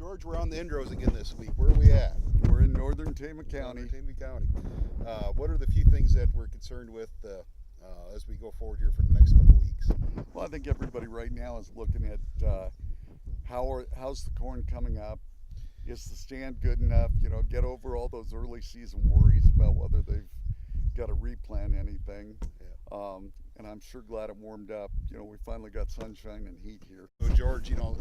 George, we're on the Indros again this week. Where are we at? We're in northern Tama County. Tama County. What are the few things that we're concerned with as we go forward here for the next couple weeks? Well, I think everybody right now is looking at how's the corn coming up? Is the stand good enough? You know, get over all those early season worries about whether they've got to replant anything. Yeah. And I'm sure glad it warmed up. You know, we finally got sunshine and heat here. So George, you know,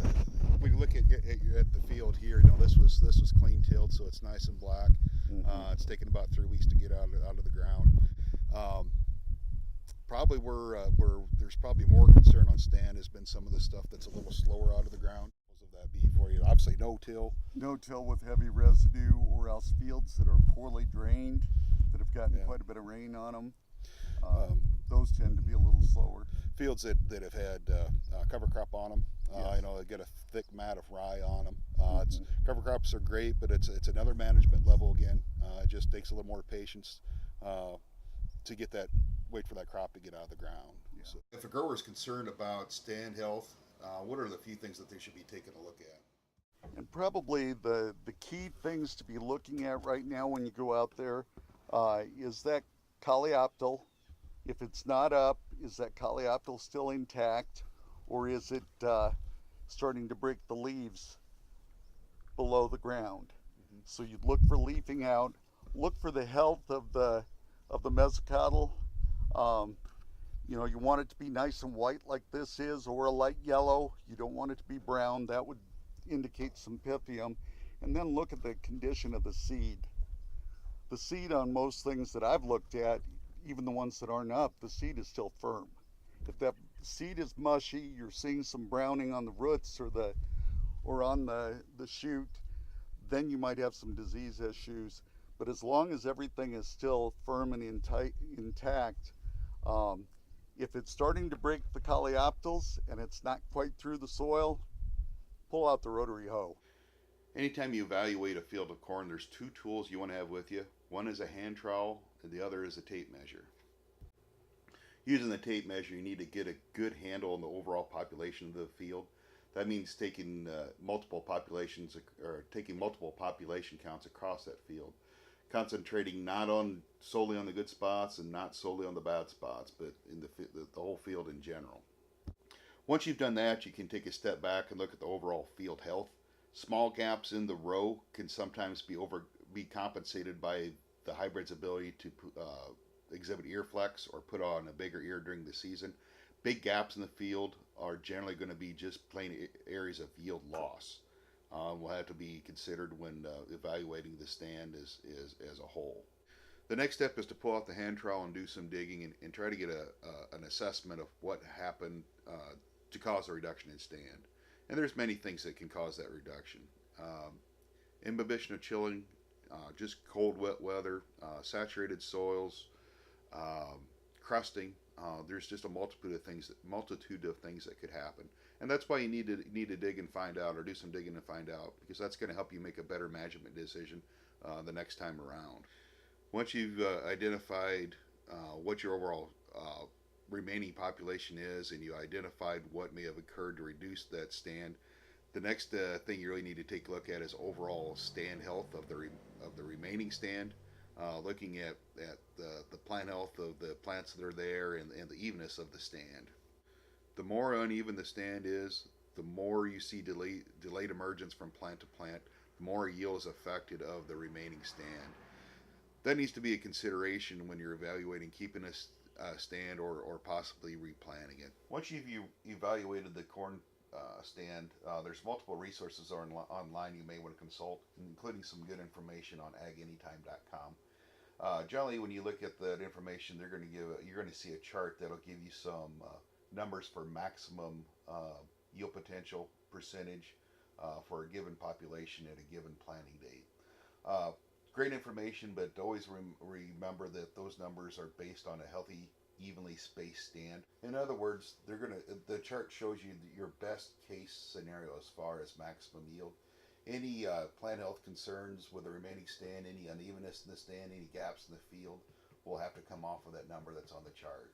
when you look at the field here, you know, this was clean tilled, so it's nice and black. Mm-hmm. It's taken about 3 weeks to get out of the ground. Probably where there's probably more concern on stand has been some of the stuff that's a little slower out of the ground. What would that be for you? Obviously, no till. No till with heavy residue, or else fields that are poorly drained, that have gotten quite a bit of rain on them. Those tend to be a little slower. Fields that have had cover crop on them, Yes. you know, they get a thick mat of rye on them. Cover crops are great, but it's another management level again. It just takes a little more patience to wait for that crop to get out of the ground. Yeah. So if a grower is concerned about stand health, what are the few things that they should be taking a look at? And probably the key things to be looking at right now when you go out there is that coleoptile. If it's not up, is that coleoptile still intact, or is it starting to break the leaves below the ground? Mm-hmm. So you'd look for leafing out. Look for the health of the mesocotyl. You know, you want it to be nice and white like this is, or a light yellow. You don't want it to be brown. That would indicate some pythium. And then look at the condition of the seed. The seed on most things that I've looked at, even the ones that aren't up, the seed is still firm. If that seed is mushy, you're seeing some browning on the roots or on the shoot, then you might have some disease issues. But as long as everything is still firm and intact, if it's starting to break the coleoptiles and it's not quite through the soil, pull out the rotary hoe. Anytime you evaluate a field of corn, there's two tools you want to have with you. One is a hand trowel, and the other is a tape measure. Using the tape measure, you need to get a good handle on the overall population of the field. That means taking multiple population counts across that field, concentrating not solely on the good spots and not solely on the bad spots, but in the whole field in general. Once you've done that, you can take a step back and look at the overall field health. Small gaps in the row can sometimes be compensated by the hybrid's ability to exhibit ear flex or put on a bigger ear during the season. Big gaps in the field are generally going to be just plain areas of yield loss. Will have to be considered when evaluating the stand as a whole. The next step is to pull out the hand trowel and do some digging and try to get an assessment of what happened to cause a reduction in stand. And there's many things that can cause that reduction. Imbibition of chilling, just cold, wet weather, saturated soils, crusting. There's just a multitude of things that could happen, and that's why you need to dig and find out, or do some digging and find out, because that's going to help you make a better management decision the next time around. Once you've identified what your overall remaining population is, and you identified what may have occurred to reduce that stand, the next thing you really need to take a look at is overall stand health of the remaining stand, looking at the plant health of the plants that are there and the evenness of the stand. The more uneven the stand is, the more you see delayed emergence from plant to plant, the more yield is affected of the remaining stand. That needs to be a consideration when you're evaluating keeping a stand or possibly replanting it. Once you've evaluated the corn stand, there's multiple resources online you may want to consult, including some good information on aganytime.com. Generally, when you look at that information, you're going to see a chart that'll give you some numbers for maximum yield potential percentage for a given population at a given planting date. Great information, but always remember that those numbers are based on a healthy, evenly spaced stand. In other words, the chart shows you your best case scenario as far as maximum yield. Any plant health concerns with the remaining stand, any unevenness in the stand, any gaps in the field, will have to come off of that number that's on the chart.